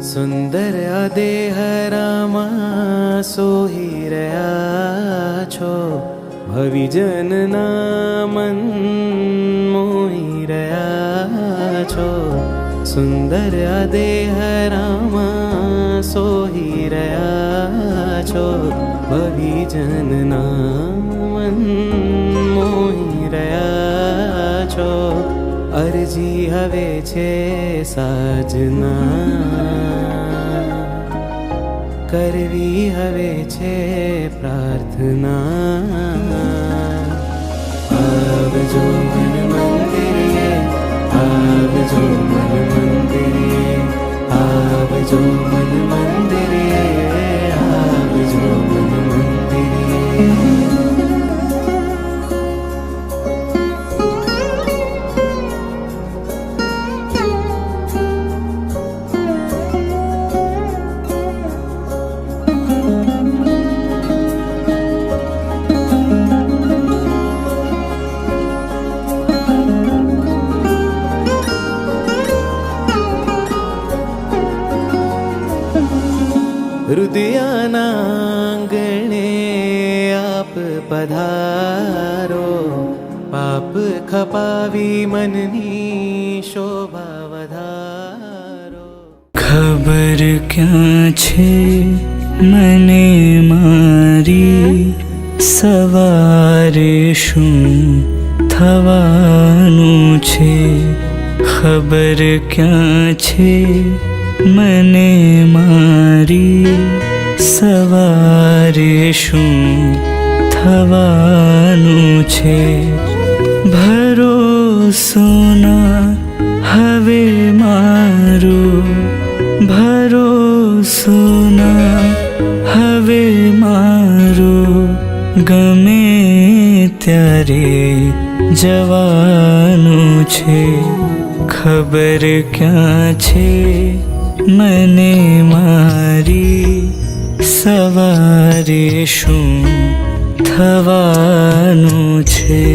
સુંદર દેહરામાં સોહી રહ્યા છો, ભવિજનના મન મોહી રહ્યા છો. સુંદર દેહરામાં સોહી રહ્યા છો, ભવિજનના મન મોહી રહ્યા છો. અરજી હવે છે સાજના, કરવી હવે છે પ્રાર્થના. આવજો મન મંદિરે, આવજો મન મંદિરે, આવજો મન મંદિરે, આવજો મન મંદિરે. હૃદયના આંગણે આપ પધારો, પાપ ખપાવી મનની શોભા વધારો. ખબર ક્યાં છે મને મારી, સવારે શું થવાનું છે. ખબર ક્યાં છે મને મારી, સવારે શું થવાનું છે. ભરોસો ના હવે મારો, ભરોસો ના હવે મારો. ગમે ત્યારે જવાનું છે. ખબર ક્યાં છે મને મારી, સવારે શું થવાનું છે.